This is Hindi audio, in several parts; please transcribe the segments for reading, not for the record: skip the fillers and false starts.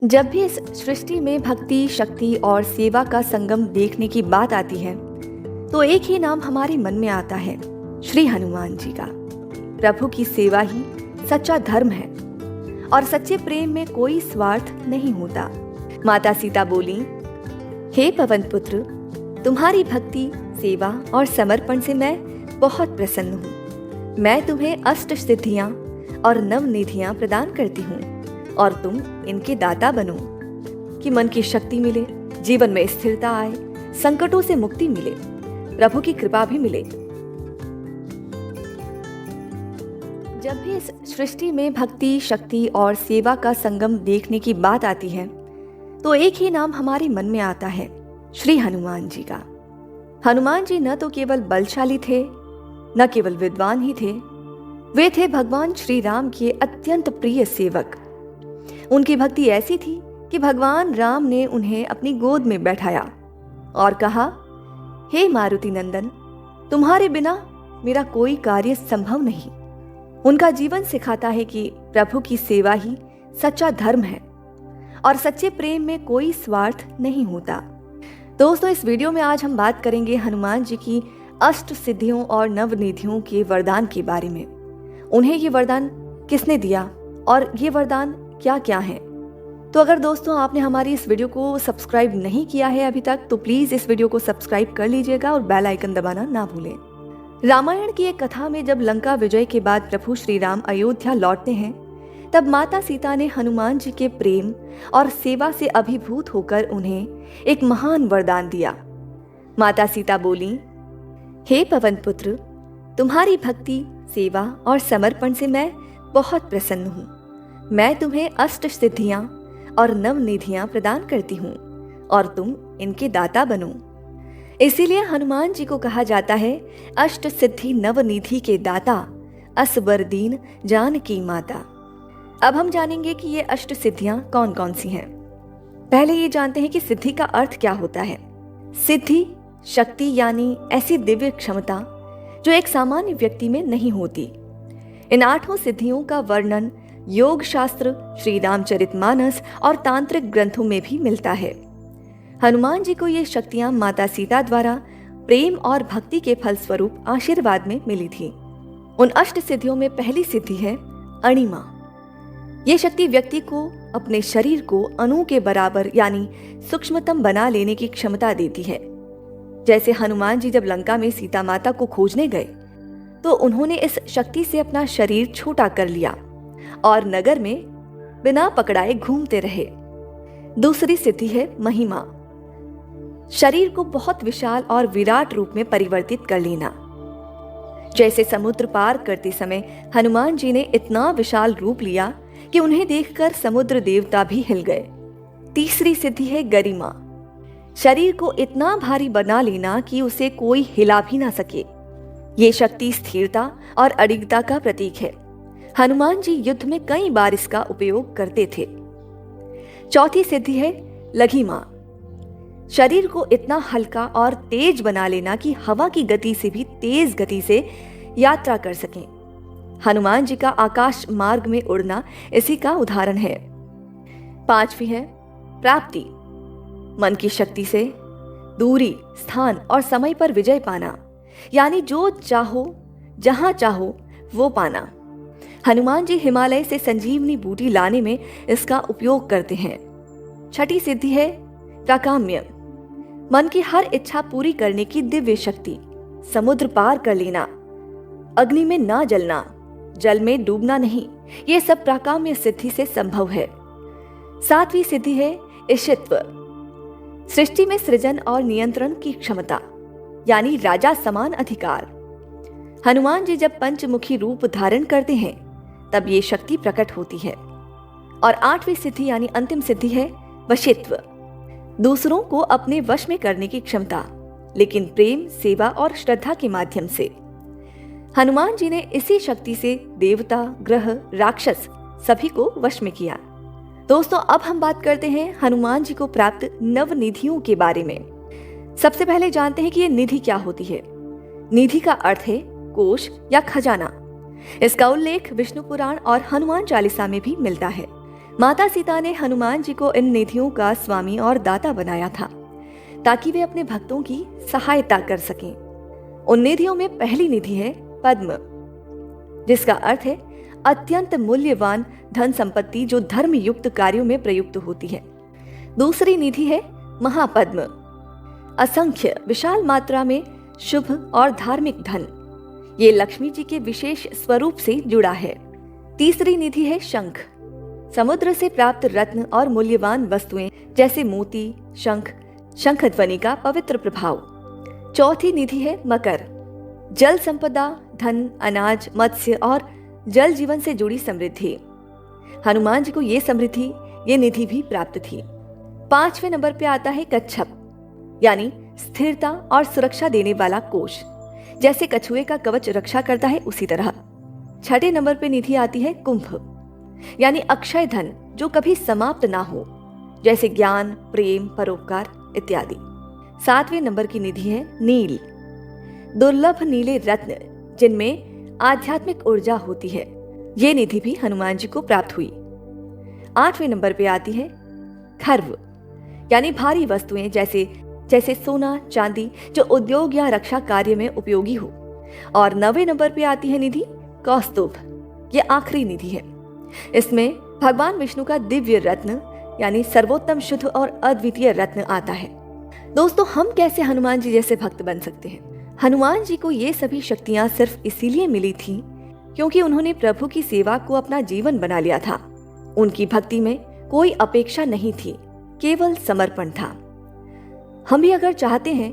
जब भी इस सृष्टि में भक्ति, शक्ति और सेवा का संगम देखने की बात आती है, तो एक ही नाम हमारे मन में आता है, श्री हनुमान जी का। प्रभु की सेवा ही सच्चा धर्म है और सच्चे प्रेम में कोई स्वार्थ नहीं होता। माता सीता बोली, हे पवन पुत्र, तुम्हारी भक्ति, सेवा और समर्पण से मैं बहुत प्रसन्न हूँ। मैं तुम्हें अष्ट सिद्धियाँ और नवनिधियाँ प्रदान करती हूँ और तुम इनके दाता बनो कि मन की शक्ति मिले, जीवन में स्थिरता आए, संकटों से मुक्ति मिले, प्रभु की कृपा भी मिले। जब भी इस सृष्टि में भक्ति, शक्ति और सेवा का संगम देखने की बात आती है, तो एक ही नाम हमारे मन में आता है, श्री हनुमान जी का। हनुमान जी न तो केवल बलशाली थे, न केवल विद्वान ही थे, वे थे भगवान श्री राम के अत्यंत प्रिय सेवक। उनकी भक्ति ऐसी थी कि भगवान राम ने उन्हें अपनी गोद में बैठाया और कहा, हे मारुति नंदन, तुम्हारे बिना मेरा कोई कार्य संभव नहीं। उनका जीवन सिखाता है कि प्रभु की सेवा ही सच्चा धर्म है और सच्चे प्रेम में कोई स्वार्थ नहीं होता। दोस्तों, इस वीडियो में आज हम बात करेंगे हनुमान जी की अष्ट सिद्धियों और नवनिधियों के वरदान के बारे में। उन्हें ये वरदान किसने दिया और ये वरदान क्या क्या है। तो अगर दोस्तों आपने हमारी इस वीडियो को सब्सक्राइब नहीं किया है अभी तक, तो प्लीज इस वीडियो को सब्सक्राइब कर लीजिएगा और बेल आइकन दबाना ना भूलें। रामायण की एक कथा में जब लंका विजय के बाद प्रभु श्री राम अयोध्या लौटते हैं, तब माता सीता ने हनुमान जी के प्रेम और सेवा से अभिभूत होकर उन्हें एक महान वरदान दिया। माता सीता बोली, हे पवन पुत्र, तुम्हारी भक्ति, सेवा और समर्पण से मैं बहुत प्रसन्न हूँ। मैं तुम्हें अष्ट सिद्धियां और नवनिधियां प्रदान करती हूँ और तुम इनके दाता बनो। इसीलिए हनुमान जी को कहा जाता है अष्ट सिद्धि नवनिधि के दाता, असबर दीन जानकी माता। अब हम जानेंगे कि ये अष्ट सिद्धियां कौन कौन सी हैं। पहले ये जानते हैं कि सिद्धि का अर्थ क्या होता है। सिद्धि शक्ति यानी ऐसी दिव्य क्षमता जो एक सामान्य व्यक्ति में नहीं होती। इन 8 सिद्धियों का वर्णन योग शास्त्र, श्री रामचरितमानस और तांत्रिक ग्रंथों में भी मिलता है। हनुमान जी को ये शक्तियां माता सीता द्वारा प्रेम और भक्ति के फलस्वरूप आशीर्वाद में मिली थी। उन अष्ट सिद्धियों में पहली सिद्धि है अणिमा। ये शक्ति व्यक्ति को अपने शरीर को अणु के बराबर यानी सूक्ष्मतम बना लेने की क्षमता देती है। जैसे हनुमान जी जब लंका में सीता माता को खोजने गए, तो उन्होंने इस शक्ति से अपना शरीर छोटा कर लिया और नगर में बिना पकड़ाए घूमते रहे। दूसरी सिद्धि है महिमा। शरीर को बहुत विशाल और विराट रूप में परिवर्तित कर लेना। जैसे समुद्र पार करते समय हनुमान जी ने इतना विशाल रूप लिया कि उन्हें देखकर समुद्र देवता भी हिल गए। तीसरी सिद्धि है गरिमा। शरीर को इतना भारी बना लेना कि उसे कोई हिला भी ना सके। ये शक्ति स्थिरता और अडिगता का प्रतीक है। हनुमान जी युद्ध में कई बार इसका उपयोग करते थे। चौथी सिद्धि है लघिमा। शरीर को इतना हल्का और तेज बना लेना कि हवा की गति से भी तेज गति से यात्रा कर सकें। हनुमान जी का आकाश मार्ग में उड़ना इसी का उदाहरण है। पांचवी है प्राप्ति। मन की शक्ति से दूरी, स्थान और समय पर विजय पाना, यानी जो चाहो, जहां चाहो वो पाना। हनुमान जी हिमालय से संजीवनी बूटी लाने में इसका उपयोग करते हैं। छठी सिद्धि है प्राकाम्य। मन की हर इच्छा पूरी करने की दिव्य शक्ति। समुद्र पार कर लेना, अग्नि में ना जलना, जल में डूबना नहीं, ये सब प्राकाम्य सिद्धि से संभव है। सातवीं सिद्धि है ईशित्व। सृष्टि में सृजन और नियंत्रण की क्षमता, यानी राजा समान अधिकार। हनुमान जी जब पंचमुखी रूप धारण करते हैं, तब ये शक्ति प्रकट होती है। और 8वीं सिद्धि यानी अंतिम सिद्धि है वशित्व। दूसरों को अपने वश में करने की क्षमता, लेकिन प्रेम, सेवा और श्रद्धा के माध्यम से। हनुमान जी ने इसी शक्ति से देवता, ग्रह, राक्षस सभी को वश में किया। दोस्तों, अब हम बात करते हैं हनुमान जी को प्राप्त नवनिधियों के बारे में। सबसे पहले जानते हैं कि ये निधि क्या होती है। निधि का अर्थ है कोष या खजाना। इसका उल्लेख विष्णु पुराण और हनुमान चालीसा में भी मिलता है। माता सीता ने हनुमान जी को इन निधियों का स्वामी और दाता बनाया था ताकि वे अपने भक्तों की सहायता कर सकें। उन निधियों में पहली निधि है पद्म, जिसका अर्थ है अत्यंत मूल्यवान धन संपत्ति जो धर्म युक्त कार्यों में प्रयुक्त होती है। दूसरी निधि है महापद्म, असंख्य विशाल मात्रा में शुभ और धार्मिक धन। ये लक्ष्मी जी के विशेष स्वरूप से जुड़ा है। तीसरी निधि है शंख, समुद्र से प्राप्त रत्न और मूल्यवान वस्तुएं जैसे मोती, शंख, शंख ध्वनि का पवित्र प्रभाव। चौथी निधि है मकर, जल संपदा, धन, अनाज, मत्स्य और जल जीवन से जुड़ी समृद्धि। हनुमान जी को ये समृद्धि, ये निधि भी प्राप्त थी। 5वें नंबर पे आता है कच्छप, यानी स्थिरता और सुरक्षा देने वाला कोष। जैसे कछुए का कवच रक्षा करता है उसी तरह। 6ठे नंबर पे निधि आती है कुंभ, यानी अक्षय धन जो कभी समाप्त ना हो, जैसे ज्ञान, प्रेम, परोपकार इत्यादि। 7वें नंबर की निधि है नील, दुर्लभ नीले रत्न जिनमें आध्यात्मिक ऊर्जा होती है। ये निधि भी हनुमान जी को प्राप्त हुई। 8वें नंबर पे आती है खर्व, यानी भारी वस्तुएं जैसे सोना, चांदी जो उद्योग या रक्षा कार्य में उपयोगी हो। और 9वें नंबर पे आती है निधि कौस्तुभ, ये आखिरी निधि है। इसमें भगवान विष्णु का दिव्य रत्न यानी सर्वोत्तम, शुद्ध और अद्वितीय रत्न आता है। दोस्तों, हम कैसे हनुमान जी जैसे भक्त बन सकते हैं? हनुमान जी को ये सभी शक्तियां सिर्फ इसीलिए मिली थी क्योंकि उन्होंने प्रभु की सेवा को अपना जीवन बना लिया था। उनकी भक्ति में कोई अपेक्षा नहीं थी, केवल समर्पण था। हम भी अगर चाहते हैं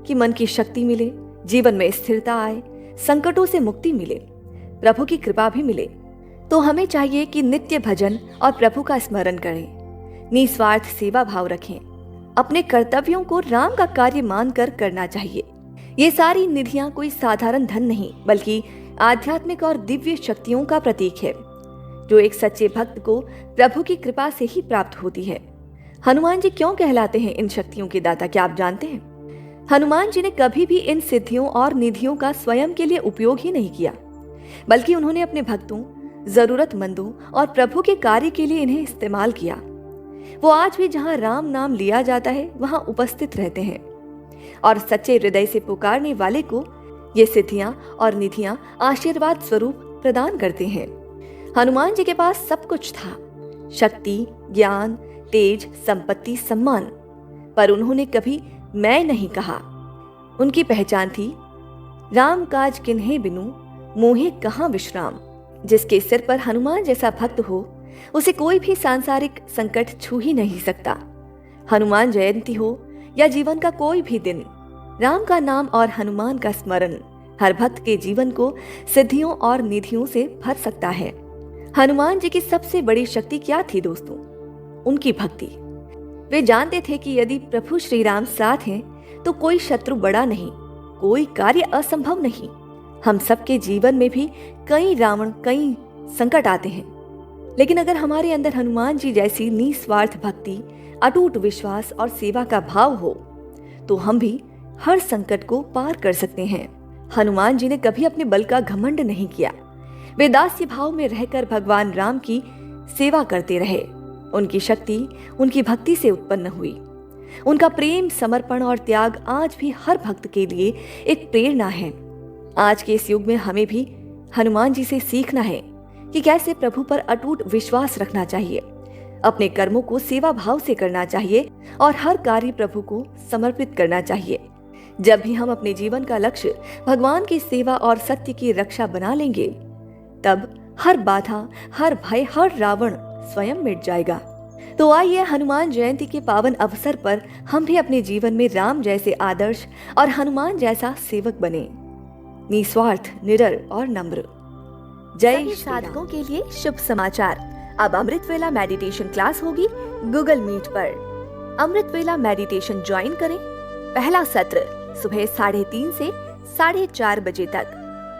कि मन की शक्ति मिले, जीवन में स्थिरता आए, संकटों से मुक्ति मिले, प्रभु की कृपा भी मिले, तो हमें चाहिए कि नित्य भजन और प्रभु का स्मरण करें, निस्वार्थ सेवा भाव रखें, अपने कर्तव्यों को राम का कार्य मानकर करना चाहिए। ये सारी निधियां कोई साधारण धन नहीं बल्कि आध्यात्मिक और दिव्य शक्तियों का प्रतीक है जो एक सच्चे भक्त को प्रभु की कृपा से ही प्राप्त होती है। हनुमान जी क्यों कहलाते हैं इन शक्तियों के दाता, क्या आप जानते हैं? हनुमान जी ने कभी भी इन सिद्धियों और निधियों का स्वयं के लिए उपयोग ही नहीं किया, बल्कि उन्होंने अपने भक्तों, जरूरतमंदों और प्रभु के कार्य के लिए इन्हें इस्तेमाल किया। वो आज भी जहां राम नाम लिया जाता है वहां उपस्थित रहते हैं और सच्चे हृदय से पुकारने वाले को ये सिद्धियां और निधियां आशीर्वाद स्वरूप प्रदान करते हैं। हनुमान जी के पास सब कुछ था, शक्ति, ज्ञान, तेज, संपत्ति, सम्मान, पर उन्होंने कभी मैं नहीं कहा। उनकी पहचान थी राम काज किन्हे बिनु मोहे कहाँ विश्राम। जिसके सिर पर हनुमान जैसा भक्त हो उसे कोई भी सांसारिक संकट छू ही नहीं सकता। हनुमान जयंती हो या जीवन का कोई भी दिन, राम का नाम और हनुमान का स्मरण हर भक्त के जीवन को सिद्धियों और निधियों से भर सकता है। हनुमान जी की सबसे बड़ी शक्ति क्या थी दोस्तों? उनकी भक्ति। वे जानते थे कि यदि प्रभु श्री राम साथ हैं तो कोई शत्रु बड़ा नहीं, कोई कार्य असंभव नहीं। हम सबके जीवन में भी कई रावण, कई संकट आते हैं, लेकिन अगर हमारे अंदर हनुमान जी जैसी निस्वार्थ भक्ति, अटूट विश्वास और सेवा का भाव हो तो हम भी हर संकट को पार कर सकते हैं। हनुमान जी ने कभी अपने बल का घमंड नहीं किया। वे दास्य भाव में रहकर भगवान राम की सेवा करते रहे। उनकी शक्ति उनकी भक्ति से उत्पन्न हुई। उनका प्रेम, समर्पण और त्याग आज भी हर भक्त के लिए एक प्रेरणा है। आज के इस युग में हमें भी हनुमान जी से सीखना है कि कैसे प्रभु पर अटूट विश्वास रखना चाहिए, अपने कर्मों को सेवा भाव से करना चाहिए और हर कार्य प्रभु को समर्पित करना चाहिए। जब भी हम अपने जीवन का लक्ष्य भगवान की सेवा और सत्य की रक्षा बना लेंगे, तब हर बाधा, हर भय, हर रावण स्वयं मिट जाएगा। तो आइए हनुमान जयंती के पावन अवसर पर हम भी अपने जीवन में राम जैसे आदर्श और हनुमान जैसा सेवक बने, निस्वार्थ, निडर और नम्र। जय साधकों के लिए शुभ समाचार। अब अमृत वेला मेडिटेशन क्लास होगी गूगल मीट पर। अमृत वेला मेडिटेशन ज्वाइन करें। पहला सत्र सुबह 3:30 से 4:30 बजे तक,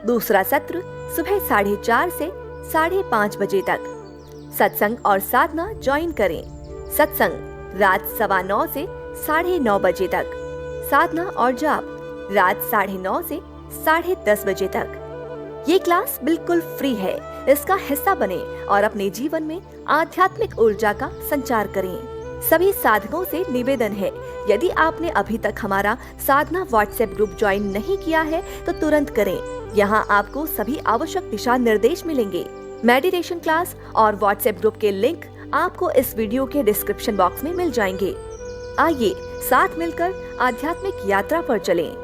दूसरा सत्र सुबह 4:30 से 5:30 बजे तक। सत्संग और साधना ज्वाइन करें। सत्संग रात 9:15 से 9:30 बजे तक, साधना और जाप रात 9:30 से 10:30 बजे तक। ये क्लास बिल्कुल फ्री है। इसका हिस्सा बने और अपने जीवन में आध्यात्मिक ऊर्जा का संचार करें। सभी साधकों से निवेदन है, यदि आपने अभी तक हमारा साधना व्हाट्सएप ग्रुप ज्वाइन नहीं किया है तो तुरंत करें। यहाँ आपको सभी आवश्यक दिशा निर्देश मिलेंगे। मेडिटेशन क्लास और व्हाट्सएप ग्रुप के लिंक आपको इस वीडियो के डिस्क्रिप्शन बॉक्स में मिल जाएंगे। आइए साथ मिलकर आध्यात्मिक यात्रा पर चलें।